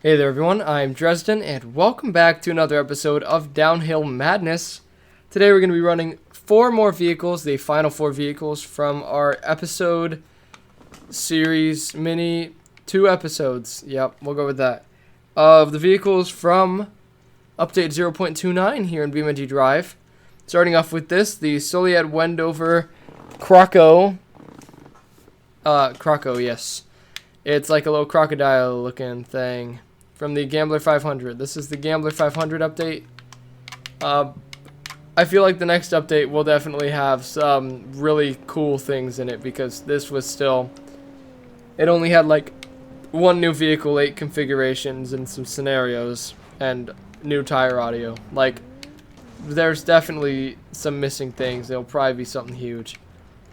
Hey there everyone, I'm Dresden and welcome back to another episode of Downhill Madness. Today we're going to be running 4 more vehicles, the final 4 vehicles from our episode series mini 2 episodes. Yep, we'll go with that. Of the vehicles from update 0.29 here in BeamNG.drive. Starting off with this, the Soliad Wendover Croco. Croco, yes. It's like a little crocodile looking thing. From the Gambler 500. This is the Gambler 500 update. I feel like the next update will definitely have some really cool things in it because this was still... It only had like 1 new vehicle, 8 configurations, and some scenarios, and new tire audio. Like, there's definitely some missing things. There'll probably be something huge.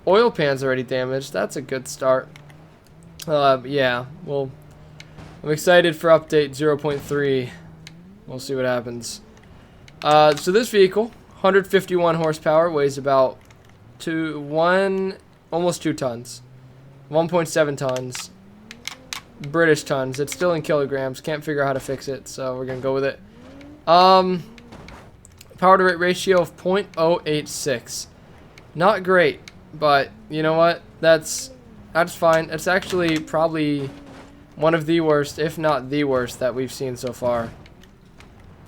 Oil pan's already damaged. That's a good start. Yeah, well... I'm excited for update 0.3. We'll see what happens. So this vehicle, 151 horsepower, weighs about almost 2 tons. 1.7 tons. British tons. It's still in kilograms. Can't figure out how to fix it, so we're going to go with it. Power to weight ratio of 0.086. Not great, but you know what? That's fine. It's actually probably... one of the worst, if not the worst, that we've seen so far.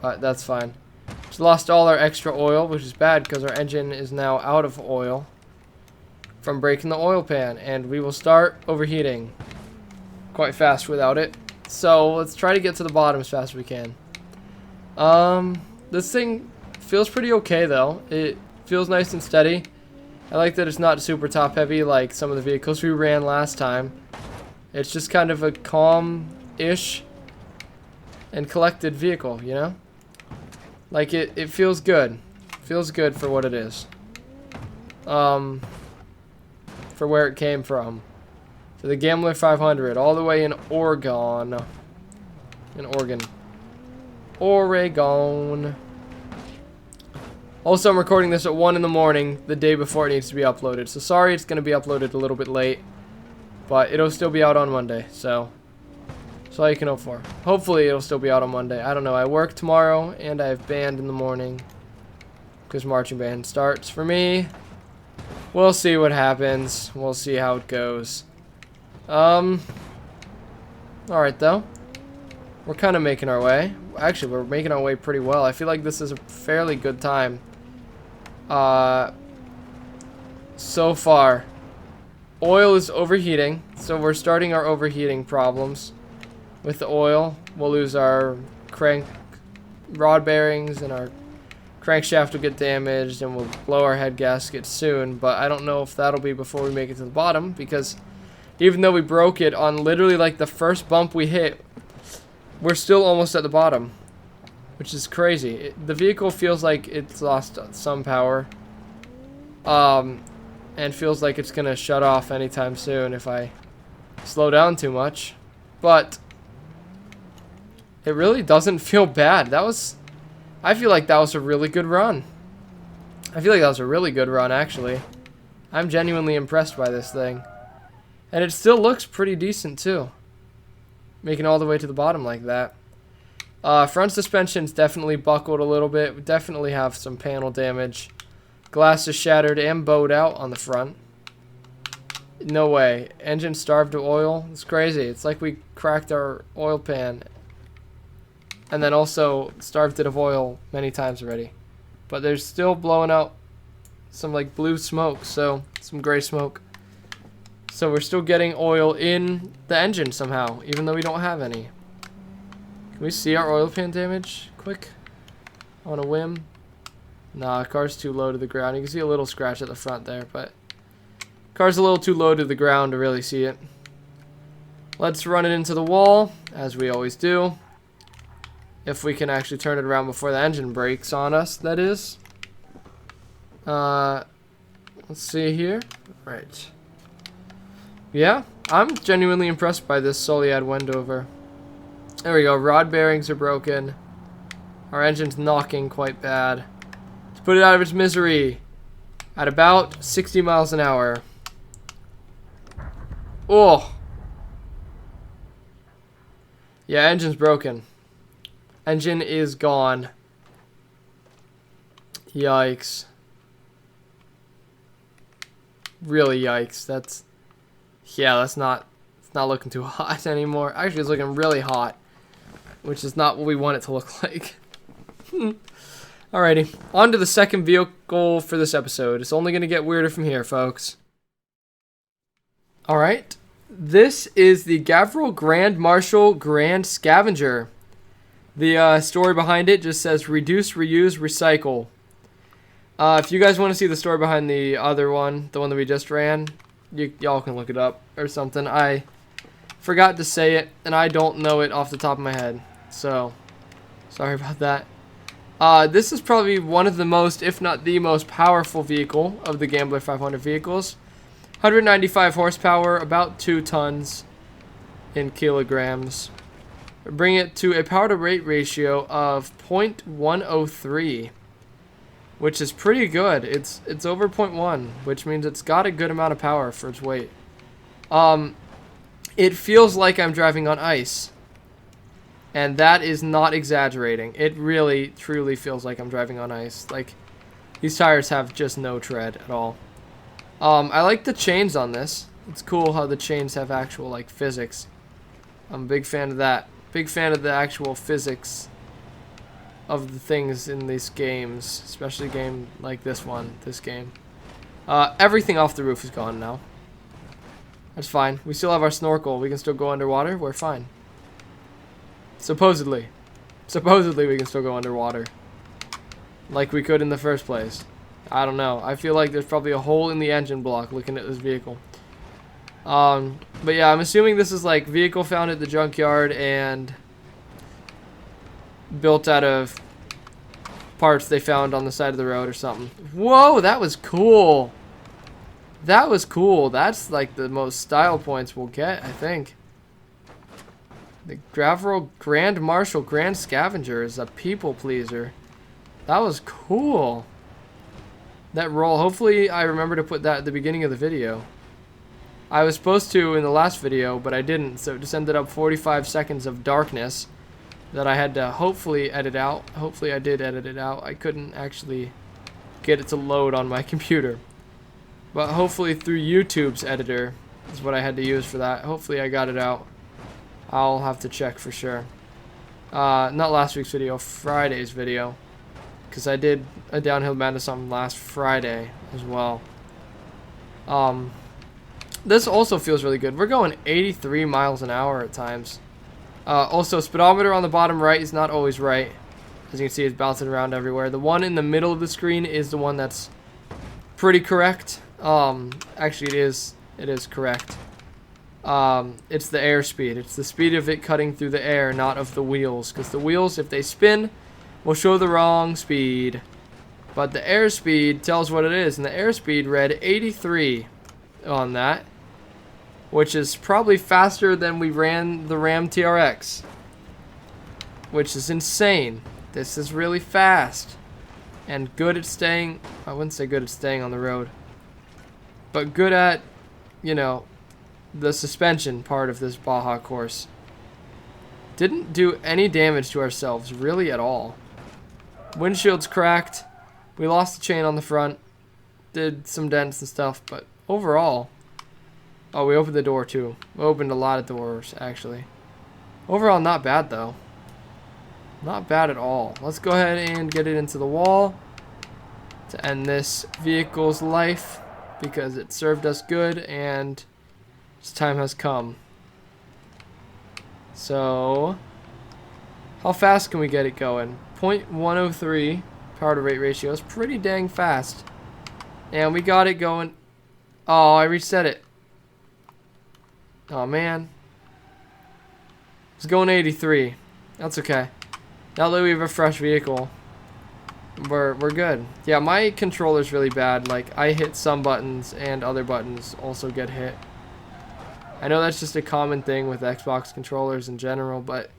But that's fine. Just lost all our extra oil, which is bad because our engine is now out of oil from breaking the oil pan. And we will start overheating quite fast without it. So let's try to get to the bottom as fast as we can. This thing feels pretty okay though. It feels nice and steady. I like that it's not super top heavy like some of the vehicles we ran last time. It's just kind of a calm-ish and collected vehicle, you know? Like, it feels good. Feels good for what it is. For where it came from. So the Gambler 500, all the way in Oregon. Oregon. Also, I'm recording this at 1 in the morning, the day before it needs to be uploaded. So sorry it's going to be uploaded a little bit late. But it'll still be out on Monday, so that's all you can hope for. Hopefully it'll still be out on Monday. I don't know. I work tomorrow, and I have band in the morning. Because marching band starts for me. We'll see what happens. We'll see how it goes. Alright, though. We're kind of making our way. Actually, we're making our way pretty well. I feel like this is a fairly good time. So far. Oil is overheating, so we're starting our overheating problems with the oil. We'll lose our crank rod bearings and our crankshaft will get damaged and we'll blow our head gasket soon, but I don't know if that'll be before we make it to the bottom because even though we broke it on literally like the first bump we hit, we're still almost at the bottom, which is crazy. The vehicle feels like it's lost some power. And feels like it's going to shut off anytime soon if I slow down too much. But it really doesn't feel bad. I feel like that was a really good run. Actually. I'm genuinely impressed by this thing. And it still looks pretty decent, too. Making all the way to the bottom like that. Front suspension's definitely buckled a little bit. We definitely have some panel damage. Glass is shattered and bowed out on the front. No way. Engine starved of oil. It's crazy. It's like we cracked our oil pan. And then also starved it of oil many times already. But there's still blowing out some like blue smoke. So some gray smoke. So we're still getting oil in the engine somehow. Even though we don't have any. Can we see our oil pan damage? Quick. On a whim. Nah, car's too low to the ground. You can see a little scratch at the front there, but car's a little too low to the ground to really see it. Let's run it into the wall, as we always do. If we can actually turn it around before the engine breaks on us, that is. Let's see here. Right. Yeah, I'm genuinely impressed by this Soliad Wendover. There we go. Rod bearings are broken. Our engine's knocking quite bad. Put it out of its misery at about 60 miles an hour. Oh. Yeah, engine's broken. Engine is gone. Yikes. Really yikes. That's not, it's not looking too hot anymore. Actually, it's looking really hot, which is not what we want it to look like. Alrighty, on to the second vehicle for this episode. It's only going to get weirder from here, folks. Alright, this is the Gavril Grand Marshal Grand Scavenger. The story behind it just says reduce, reuse, recycle. If you guys want to see the story behind the other one, the one that we just ran, y'all can look it up or something. I forgot to say it, and I don't know it off the top of my head. So, sorry about that. This is probably one of the most, if not the most powerful vehicle of the Gambler 500 vehicles. 195 horsepower, about 2 tons in kilograms. Bring it to a power to weight ratio of 0.103, which is pretty good. It's over 0.1, which means it's got a good amount of power for its weight. It feels like I'm driving on ice. And that is not exaggerating. It really, truly feels like I'm driving on ice. Like, these tires have just no tread at all. I like the chains on this. It's cool how the chains have actual, like, physics. I'm a big fan of that. Big fan of the actual physics of the things in these games. Especially a game like this one, this game. Everything off the roof is gone now. That's fine. We still have our snorkel. We can still go underwater. We're fine. Supposedly. Supposedly we can still go underwater. Like we could in the first place. I don't know. I feel like there's probably a hole in the engine block looking at this vehicle. But yeah, I'm assuming this is like vehicle found at the junkyard and built out of parts they found on the side of the road or something. Whoa, that was cool. That was cool. That's like the most style points we'll get, I think. The Gavril Grand Marshal Grand Scavenger is a people pleaser. That was cool. That roll. Hopefully I remember to put that at the beginning of the video. I was supposed to in the last video, but I didn't. So it just ended up 45 seconds of darkness that I had to hopefully edit out. Hopefully I did edit it out. I couldn't actually get it to load on my computer. But hopefully through YouTube's editor is what I had to use for that. Hopefully I got it out. I'll have to check for sure. Not last week's video, Friday's video. Because I did a Downhill Madness on last Friday as well. This also feels really good. We're going 83 miles an hour at times. Also, speedometer on the bottom right is not always right. As you can see, it's bouncing around everywhere. The one in the middle of the screen is the one that's pretty correct. Actually, it is correct. It's the airspeed. It's the speed of it cutting through the air, not of the wheels. Because the wheels, if they spin, will show the wrong speed. But the airspeed tells what it is. And the airspeed read 83 on that. Which is probably faster than we ran the Ram TRX. Which is insane. This is really fast. And good at staying... I wouldn't say good at staying on the road. But good at, you know, the suspension part of this Baja course. Didn't do any damage to ourselves, really at all. Windshield's cracked. We lost the chain on the front. Did some dents and stuff, but overall... Oh, we opened the door too. We opened a lot of doors, actually. Overall, not bad, though. Not bad at all. Let's go ahead and get it into the wall to end this vehicle's life because it served us good and its time has come. So, how fast can we get it going? 0.103 power to weight ratio is pretty dang fast. And we got it going. Oh, I reset it. Oh man. It's going 83. That's okay. Now that we have a fresh vehicle, we're good. Yeah, my controller's really bad. Like, I hit some buttons and other buttons also get hit. I know that's just a common thing with Xbox controllers in general, but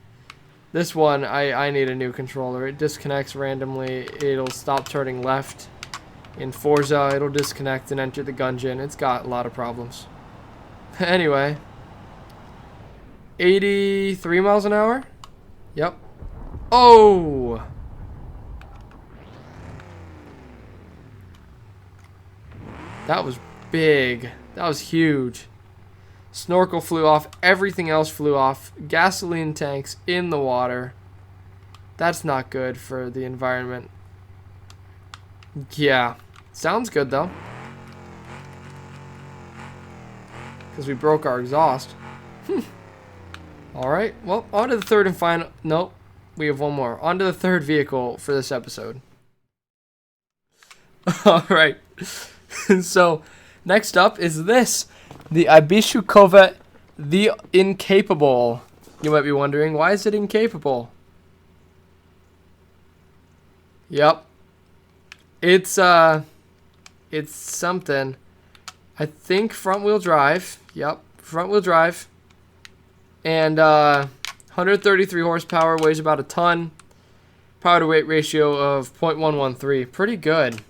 this one, I need a new controller. It disconnects randomly. It'll stop turning left. In Forza, it'll disconnect and enter the Gungeon. It's got a lot of problems. Anyway. 83 miles an hour. Yep. Oh! That was big. That was huge. Snorkel flew off. Everything else flew off. Gasoline tanks in the water. That's not good for the environment. Yeah. Sounds good, though. Because we broke our exhaust. Alright. Well, on to the third and final... Nope. We have one more. On to the third vehicle for this episode. Alright. So, next up is this. The Ibishukova the Incapable. You might be wondering, why is it incapable? Yep. It's something. I think front-wheel drive. Yep, front-wheel drive. And 133 horsepower, weighs about a ton. Power to weight ratio of 0.113. Pretty good.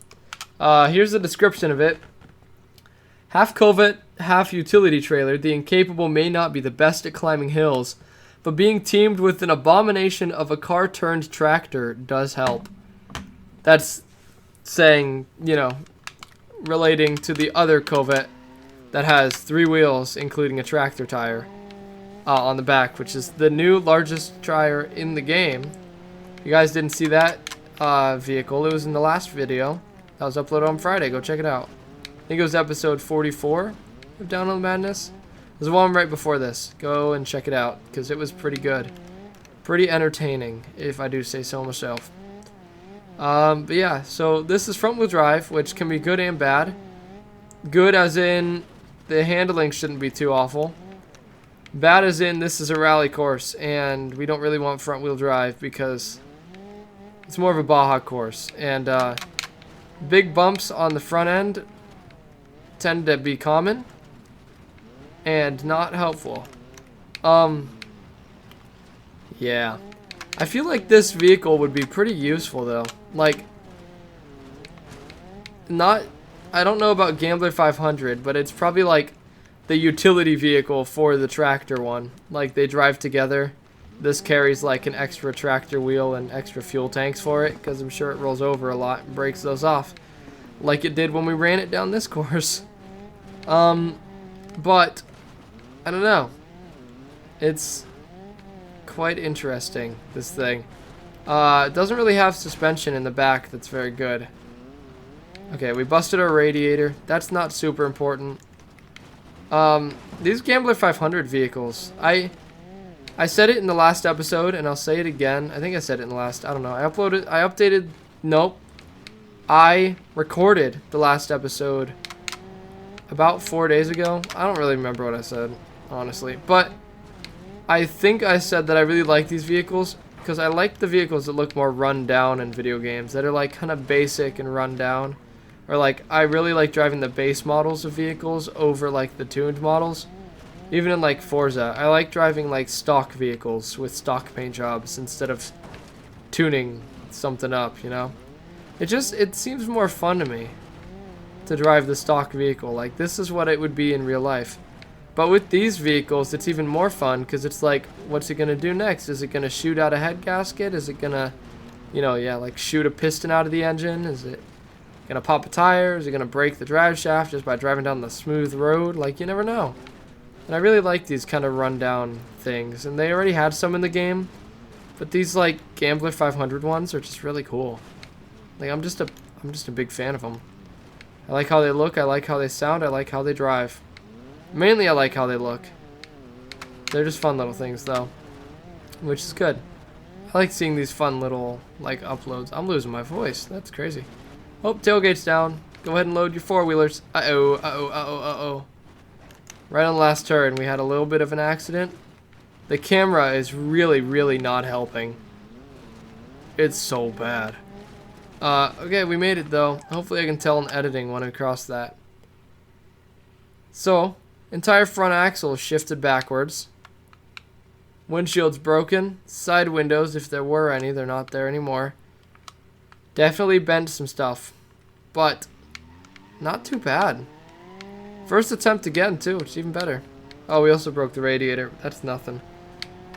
Here's the description of it. Half covert, half utility trailer, the Incapable may not be the best at climbing hills, but being teamed with an abomination of a car-turned tractor does help. That's saying, you know, relating to the other Corvette that has 3 wheels, including a tractor tire on the back, which is the new largest tire in the game. You guys didn't see that vehicle. It was in the last video that was uploaded on Friday. Go check it out. I think it was episode 44 of Download Madness. There's one right before this. Go and check it out because it was pretty good. Pretty entertaining, if I do say so myself. But yeah, so this is front-wheel drive, which can be good and bad. Good as in the handling shouldn't be too awful. Bad as in this is a rally course, and we don't really want front-wheel drive because it's more of a Baja course. And big bumps on the front end tend to be common and not helpful. Yeah. I feel like this vehicle would be pretty useful though. Like, I don't know about Gambler 500, but it's probably like the utility vehicle for the tractor one. Like, they drive together. This carries like an extra tractor wheel and extra fuel tanks for it, because I'm sure it rolls over a lot and breaks those off. Like it did when we ran it down this course. But, I don't know. It's quite interesting, this thing. It doesn't really have suspension in the back that's very good. Okay, we busted our radiator. That's not super important. These Gambler 500 vehicles, I said it in the last episode, and I'll say it again. I think I said it in the last, I don't know. I recorded the last episode about 4 days ago. I don't really remember what I said, honestly. But I think I said that I really like these vehicles because I like the vehicles that look more run down in video games, that are like kind of basic and run down. Or like, I really like driving the base models of vehicles over like the tuned models. Even in like Forza, I like driving like stock vehicles with stock paint jobs instead of tuning something up, you know? It seems more fun to me to drive the stock vehicle. Like, this is what it would be in real life. But with these vehicles, it's even more fun because it's like, what's it going to do next? Is it going to shoot out a head gasket? Is it going to, you know, yeah, like shoot a piston out of the engine? Is it going to pop a tire? Is it going to break the drive shaft just by driving down the smooth road? Like, you never know. And I really like these kind of rundown things. And they already had some in the game. But these, like, Gambler 500 ones are just really cool. Like, I'm just a big fan of them. I like how they look. I like how they sound. I like how they drive. Mainly, I like how they look. They're just fun little things, though. Which is good. I like seeing these fun little, like, uploads. I'm losing my voice. That's crazy. Oh, tailgate's down. Go ahead and load your four-wheelers. Uh-oh, uh-oh, uh-oh, uh-oh. Right on the last turn, we had a little bit of an accident. The camera is really, really not helping. It's so bad. Okay, we made it, though. Hopefully I can tell in editing when I cross that. So, entire front axle is shifted backwards. Windshield's broken. Side windows, if there were any, they're not there anymore. Definitely bent some stuff. But, not too bad. First attempt again, too, which is even better. Oh, we also broke the radiator. That's nothing.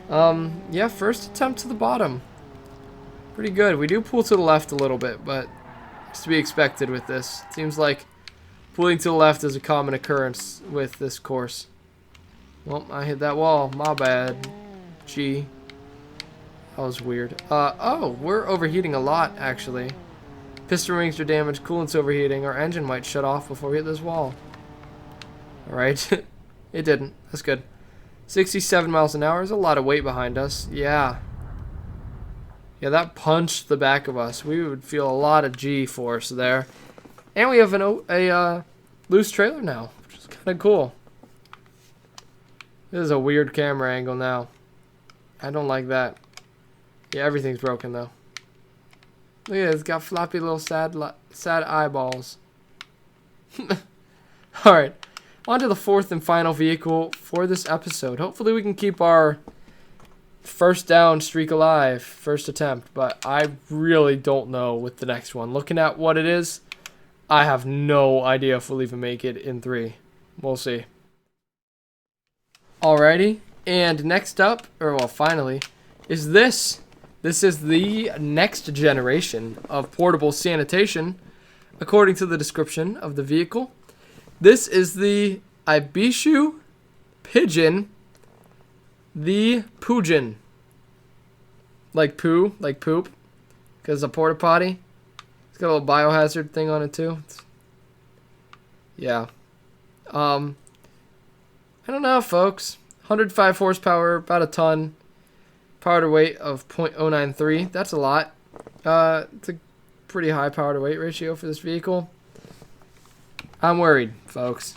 Yeah, first attempt to the bottom. Pretty good. We do pull to the left a little bit, but it's to be expected with this. It seems like pulling to the left is a common occurrence with this course. Well, I hit that wall. My bad. Gee. That was weird. Oh, we're overheating a lot, actually. Piston rings are damaged, coolant's overheating. Our engine might shut off before we hit this wall. Alright. It didn't. That's good. 67 miles an hour is a lot of weight behind us. Yeah. Yeah, that punched the back of us. We would feel a lot of G-force there. And we have a loose trailer now, which is kind of cool. This is a weird camera angle now. I don't like that. Yeah, everything's broken though. Look at it, it's got floppy little sad eyeballs. Alright, on to the fourth and final vehicle for this episode. Hopefully we can keep our first down streak alive, first attempt, but I really don't know with the next one. Looking at what it is, I have no idea if we'll even make it in 3. We'll see. Alrighty, and next up, or well, finally, is this. This is the next generation of portable sanitation, according to the description of the vehicle. This is the Ibishu Pigeon, the Pujin. Like poo, like poop, because it's a porta potty. It's got a little biohazard thing on it too. Yeah. I don't know, folks. 105 horsepower, about a ton. Power to weight of 0.093. That's a lot. It's a pretty high power to weight ratio for this vehicle. I'm worried, folks.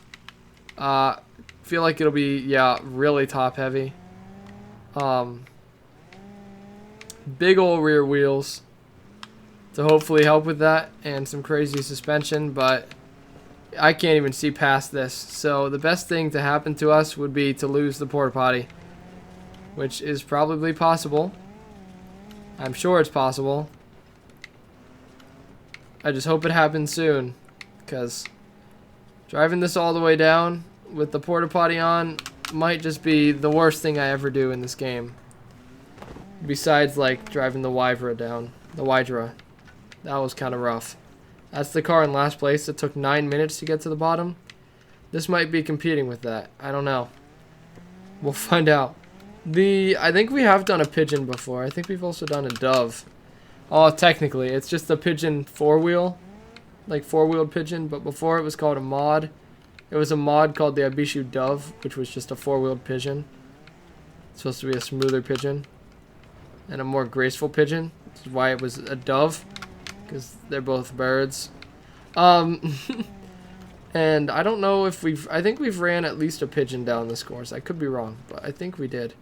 Feel like it'll be, yeah, really top heavy. Big old rear wheels to hopefully help with that, and some crazy suspension, but I can't even see past this. So the best thing to happen to us would be to lose the porta potty, which is probably possible. I'm sure it's possible. I just hope it happens soon, because driving this all the way down with the porta potty on might just be the worst thing I ever do in this game. Besides, like, driving the Wyvera down. The Wydra. That was kind of rough. That's the car in last place. It took 9 minutes to get to the bottom. This might be competing with that. I don't know. We'll find out. I think we have done a pigeon before. I think we've also done a dove. Oh, technically, it's just a pigeon four-wheel. Like, four-wheeled pigeon. But before it was called a mod. It was a mod called the Ibishu Dove, which was just a four-wheeled pigeon. It's supposed to be a smoother pigeon. And a more graceful pigeon. Which is why it was a dove. Because they're both birds. And I don't know if I think we've ran at least a pigeon down this course. I could be wrong, but I think we did.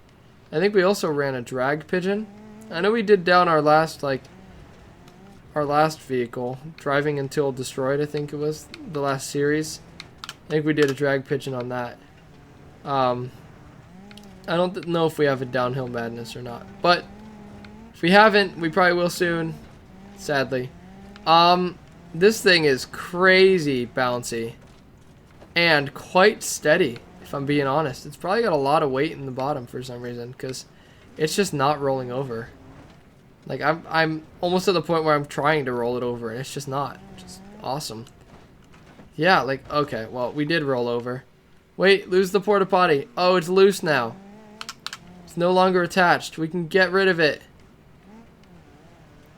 I think we also ran a drag pigeon. I know we did down our last vehicle, Driving Until Destroyed, I think it was, the last series. I think we did a drag pigeon on that. I don't know if we have a Downhill Madness or not, but if we haven't, we probably will soon, sadly. This thing is crazy bouncy and quite steady, if I'm being honest. It's probably got a lot of weight in the bottom for some reason, because it's just not rolling over. Like, I'm almost at the point where I'm trying to roll it over, and it's just not. Just awesome. Yeah, like, okay, well, we did roll over. Wait, lose the porta potty. Oh, it's loose now. It's no longer attached. We can get rid of it.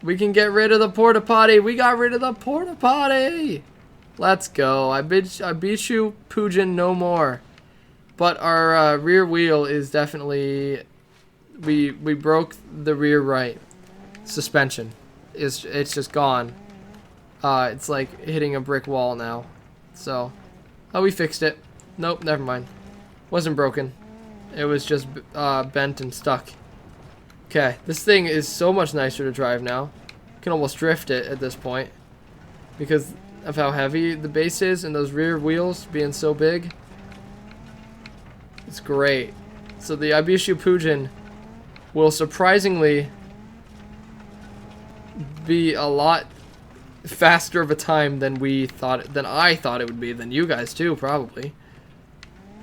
We can get rid of the porta potty. We got rid of the porta potty. Let's go. I beat you, Pujin, no more. But our rear wheel is definitely... We broke the rear right suspension. It's just gone. It's like hitting a brick wall now. So, oh, we fixed it. Nope, never mind. Wasn't broken. It was just bent and stuck. Okay, this thing is so much nicer to drive now. You can almost drift it at this point because of how heavy the base is and those rear wheels being so big. It's great. So the Ibishu Pujin will surprisingly be a lot faster of a time than I thought it would be, than you guys too, probably.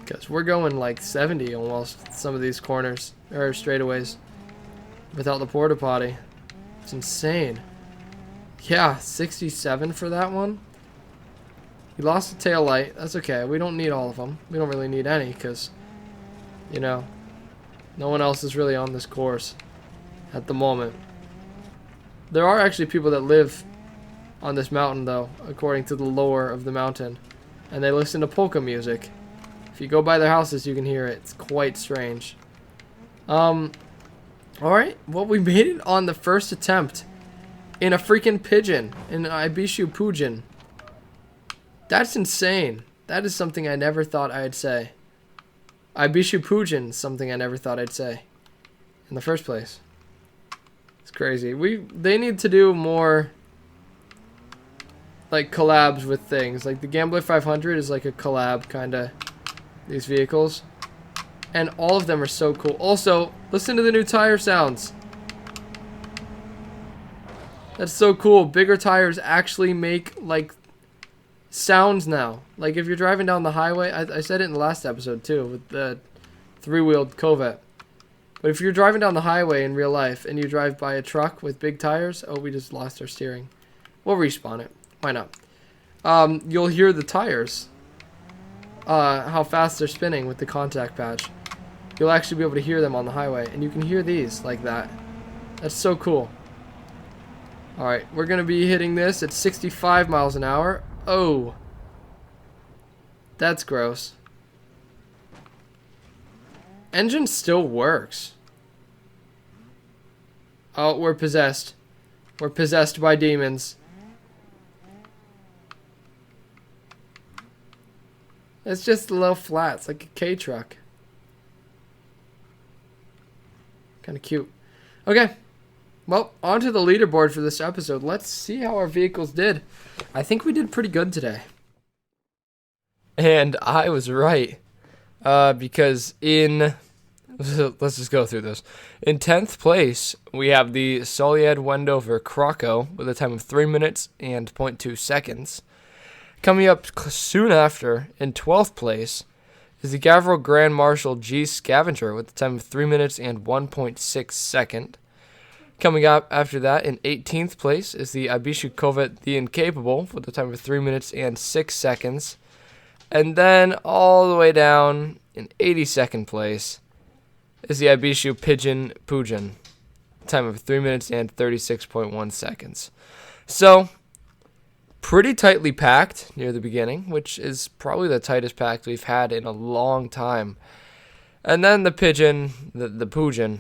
Because we're going like 70 almost some of these corners or straightaways without the porta potty. It's insane. Yeah, 67 for that one. He lost the tail light. That's okay. We don't need all of them. We don't really need any because, you know, no one else is really on this course at the moment. There are actually people that live on this mountain, though, according to the lore of the mountain. And they listen to polka music. If you go by their houses, you can hear it. It's quite strange. Alright. Well, we made it on the first attempt. In a freaking pigeon. In an Ibishu Pujin. That's insane. That is something I never thought I'd say. Ibishu Pujin is something I never thought I'd say. In the first place. It's crazy. They need to do more like collabs with things. Like the Gambler 500 is like a collab kind of these vehicles. And all of them are so cool. Also, listen to the new tire sounds. That's so cool. Bigger tires actually make like sounds now. Like if you're driving down the highway, I said it in the last episode too with the three-wheeled Corvette. But if you're driving down the highway in real life and you drive by a truck with big tires, oh, we just lost our steering. We'll respawn it. Why not? You'll hear the tires. How fast they're spinning with the contact patch. You'll actually be able to hear them on the highway. And you can hear these like that. That's so cool. Alright, we're going to be hitting this at 65 miles an hour. Oh. That's gross. Engine still works. Oh, we're possessed. We're possessed by demons. It's just a little flat. It's like a K truck. Kind of cute. Okay. Well, on to the leaderboard for this episode. Let's see how our vehicles did. I think we did pretty good today. And I was right. Because in... Let's just go through this. In 10th place, we have the Soledad Wendover Croco with a time of 3 minutes and 0.2 seconds. Coming up soon after, in 12th place, is the Gavro Grand Marshal G Scavenger with a time of 3 minutes and 1.6 second. Coming up after that, in 18th place, is the Ibishu Corvette The Incapable with a time of 3 minutes and 6 seconds. And then all the way down in 82nd place is the Ibishu Pigeon Pujin, time of 3 minutes and 36.1 seconds. So, pretty tightly packed near the beginning, which is probably the tightest pack we've had in a long time. And then the Pigeon, the Pujin,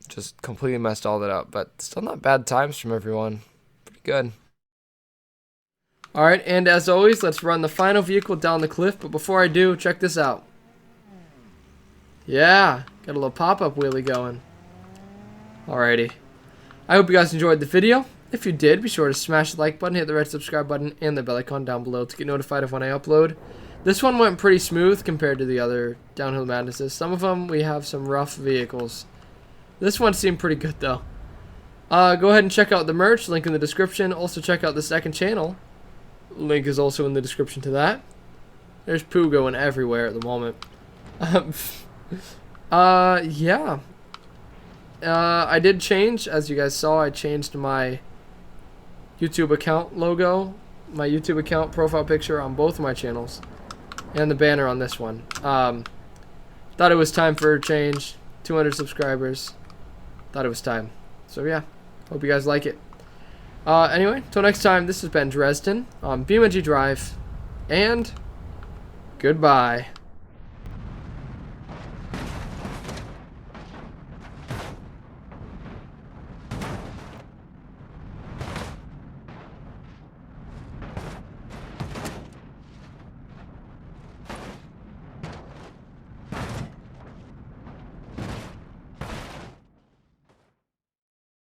just completely messed all that up. But still not bad times from everyone. Pretty good. Alright, and as always, let's run the final vehicle down the cliff. But before I do, check this out. Yeah, got a little pop-up wheelie going. Alrighty. I hope you guys enjoyed the video. If you did, be sure to smash the like button, hit the red subscribe button, and the bell icon down below to get notified of when I upload. This one went pretty smooth compared to the other Downhill Madnesses. Some of them, we have some rough vehicles. This one seemed pretty good, though. Go ahead and check out the merch, link in the description. Also, check out the second channel. Link is also in the description to that. There's poo going everywhere at the moment. Yeah. I did change, as you guys saw, I changed my YouTube account logo, my YouTube account profile picture on both of my channels, and the banner on this one. Thought it was time for a change. 200 subscribers. Thought it was time. So yeah, hope you guys like it. Anyway, until next time, this has been Dresden on BeamNG.drive, and goodbye.